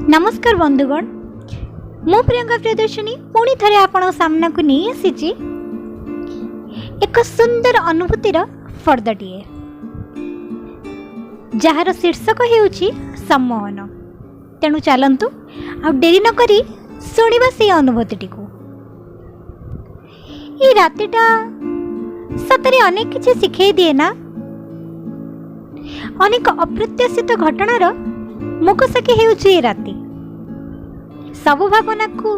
नमस्कार बंधुगण, मु प्रियंका प्रियदर्शिनी पुणी थे आपण सामना को नहीं आसी एक सुंदर अनुभूतिर फर्दटीए जार शीर्षक हेउछि सम्मोहन। तेणु चलतु आ डेरी न करी शुणिबा से अनुभूति को। ये रातिटा सतरे अनेक किछि शिखई दिए ना। अनेक अप्रत्याशित घटनार मुखसाक्षी हेउछि ए राति। सबु भावना को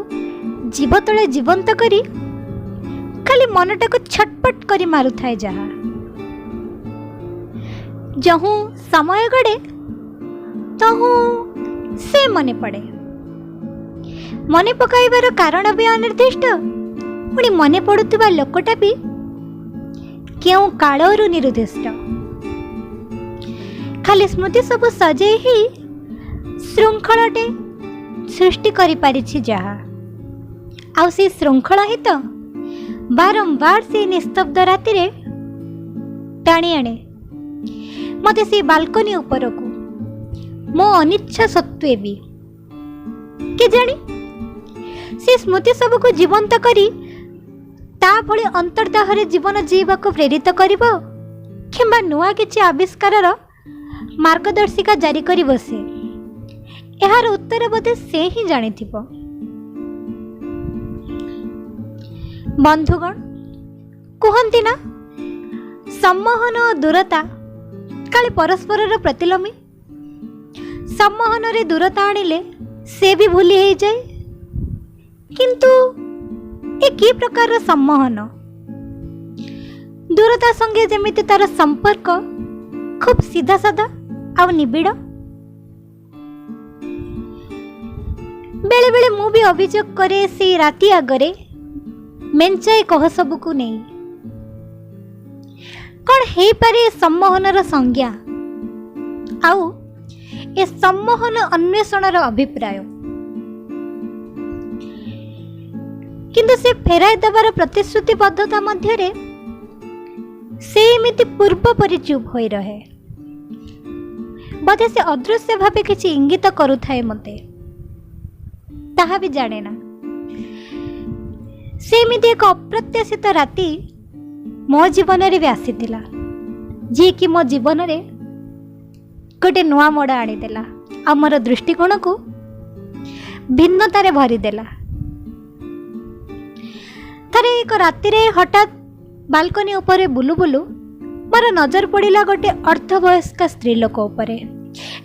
जीव तले जीवंत करी खाली मनटा को छटपट करी मारु थाए। जहा जहू समय गड़े तहू से मने पड़े। मने पकाइबार कारण भी अनिर्दिष्ट, पुणी मने पड़ुवा लोकटा भी क्यों कालरू निर्दिष्ट। खाली स्मृति सब सजे ही श्रृंखलाटे सृष्टि करि पारिछि। जहा आउ से श्रृंखला ही तो बारंबार से निस्तब्ध राति रे टाणी आणे मते से बालकनी ऊपर को मो अनिच्छा सत्वे भी के जानी से स्मृति सब को जीवंत करी ता भली अंतर्दाह रे जीवन जीवा को प्रेरित करिवो किंबा नुआ किछि आविष्कारर मार्गदर्शिका जारी करी बसे। यार उत्तर बोधे से ही जानी थिबो। बंधुगण कहती ना, सम्मोहन और दूरता काले परस्पर प्रतिलोमी। सम्मोहन रे दूरता आनिले से भी भूली हो जाए, किंतु ए की प्रकार सम्मोहन। दूरता संगे जेमिति तार संपर्क खूब सीधा साधा आ निबिड़। बेले बेले मु भी अभियोग करे से राति आगरे मेंचाए कह सबू को नहीं। कौन हे पारे सम्मोहनर संज्ञा आउ ए सम्मोहन अन्वेषणर अभिप्राय। किंतु से फेराई देवार प्रतिश्रुतिबद्धता मध्यरे से एमिति पूर्व परि चुप होई रहे। बोधे से अदृश्य भावे किछि इंगित करुथाए मते, ताहा भी जाने ना। से एमिति एक अप्रत्याशित राति मो जीवन रे भी आसीतिला, जे कि मो जीवन रे गोटे नुआ मोड़ आनीदेला। आमर दृष्टिकोण को भिन्नतारे भरीदेला। थरे एक राति रे हठात बालकनी उपरे बुलु बुलु मोर नजर पड़ा गोटे अर्धवयस्क स्त्री लोक उपरे,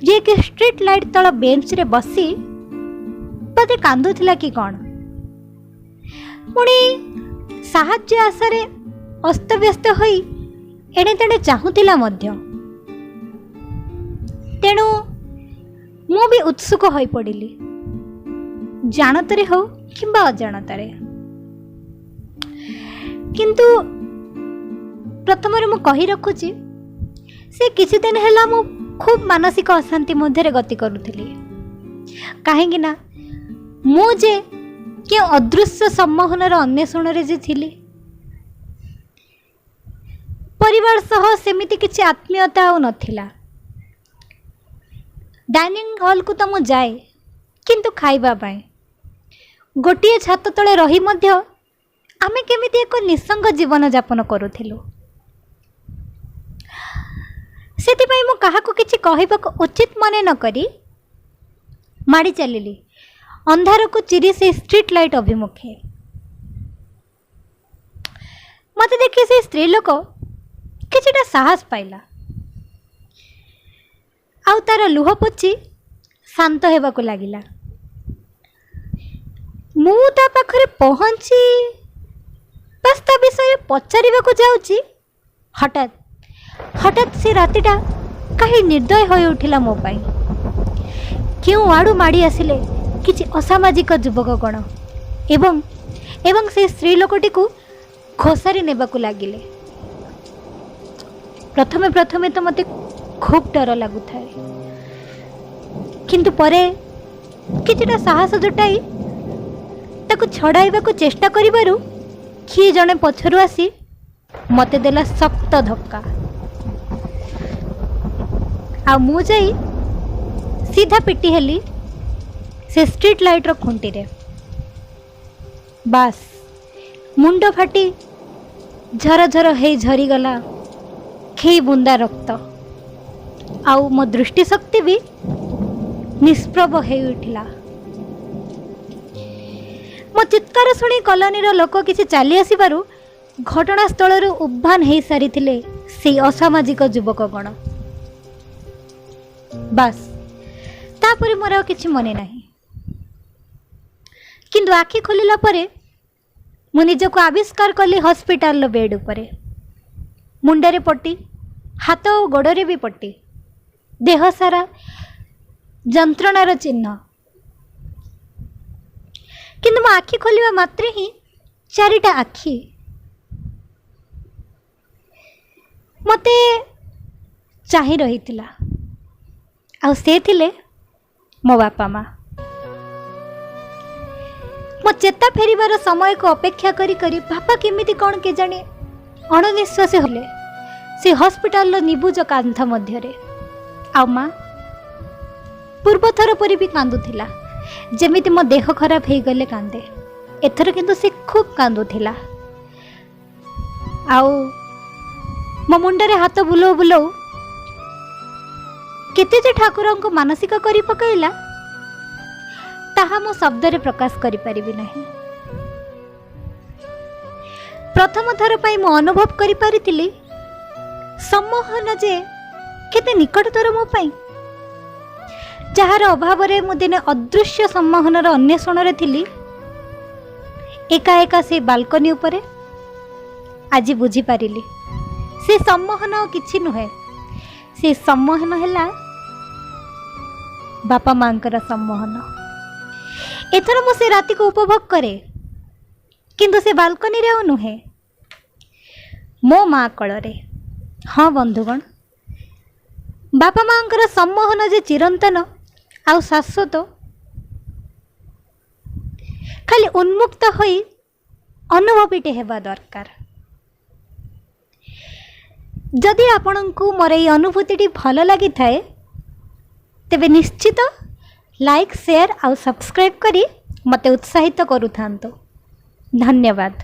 जे कि स्ट्रीट लाइट तल बेंच रे बसी बोधे कांदुथिला कि कौन। पुणी साहाଯ୍ୟ आशारे अस्तव्यस्त होई एणे तेणे चाहुथिला मध्य। तेणु मु भी उत्सुक होई पड़िली, जानतरे हो किंबा अजाणतारे। किंतु प्रथम मु कही रखुची, से किछि दिन हैला मु खूब मानसिक अशांति मध्य गति करुथिली। काहेकि ना मु जे के अदृश्य सम्मोहनर अन्वेषण रे जे थिली, परिवार सह सेमिति किछि आत्मीयता आ नथिला। डाइनिंग हॉल को तो मु जाए, किंतु खाइबा पाए गोटिए छात तले रही मध्य आमे केमिति एक निसंग जीवन यापन करुथिलु। सेतिपई मु काहाको किछि कहिबाको उचित मने न करी माड़ी चलिली अंधार को चिरी से स्ट्रीट लाइट अभिमुखे। मते देखि से स्त्री लोक किछिटा साहस पाइला, आउ तार लुह पोछि शांत हेबाको लागिला। मु ता पाखरे पहुंची बस ता विषय पचारिबाको जाउची, हठात हठात से रातिटा कहीं निर्दय हो उठिला मो पाई। क्यों आड़ू माड़ी आसिले किछि असामाजिक युवक गण एवं एवं से स्त्री लोकटी को खोसारी नेबाकू लागिले। प्रथमे प्रथमे तो मते खूब डर लागुथाए, किंतु परे किछिटा साहस जुटाई ताकू छड़ाइबाकू चेष्टा करिबारु किए जणे पछरु आसी मते देला शक्त धक्का। आ मु जाई सीधा पिटी हेली से स्ट्रीट लाइट रो खुंटी रे बास मुंड फाटी झर झर हे झरी गला खेई बुंदा रक्त आउ मो दृष्टि शक्ति भी निष्प्रभ हो उठिला। मो चित्कार शुणी कॉलोनी लोक किसी चली आसबार घटनास्थल उद्भान हो सारी से असामाजिक युवक गण। बास तापर मोर किछि मने नाही, किंतु आखि खोलिला परे मु निजको आविष्कार कली हॉस्पिटल बेड उपरे। मुंडरे पट्टी, हाथ और गोड़े भी पट्टी, देह सारा जंत्रणार चिन्ह। किंतु मो आखि खोलिबा मात्रे ही चारिटा आखि मते चाहि रहितिला आ से थिले मो बापा माँ। मो चेता फेरिबार समय को अपेक्षा करी करी बापा केमिति कौन के जाने अणनिश्वासी होले से हॉस्पिटल निबुज कांथ मध्यरे। आ माँ पूर्व थर परी भी कांदुथिला, जेमिति मो देह खराब हो गले कांदे। एथर किंतु से खूब कांदुथिला। आउ मो मुंडरे हाथ बुलाऊ बुलाऊ केते जे ठाकुर को मानसिक करी पकाइला ताहा मो शब्द रे प्रकाश करि परिबि नाही। प्रथम थर पई मो अनुभव करि परिथिली सम्मोहन जे केते निकटतर मो पई, जहार अभाव रे मु दिने अदृश्य सम्मोहनर अन्वेषण रे थिली। एका एका से बालकनी उपरे आज बुझी पारिली से सम्मोहन किछि नुहे, से सम्मोहन हैला बापा मांकर सम्मोहन। एथर मु से राति को उपभोग करे, किंतु से बालकनी रे नुहे, मो माँ कଳରେ। हाँ बंधुगण, बापा मांकर सम्मोहन जे चिरंतन आउ शाश्वत, खाली उन्मुक्त होई अनुभवीटे हेबा दरकार। जदि आपनकु मोर ये अनुभूति भल लगी थाए तेबे निश्चित लाइक शेयर आउ सब्सक्राइब करी मते उत्साहित करूथांतो। धन्यवाद।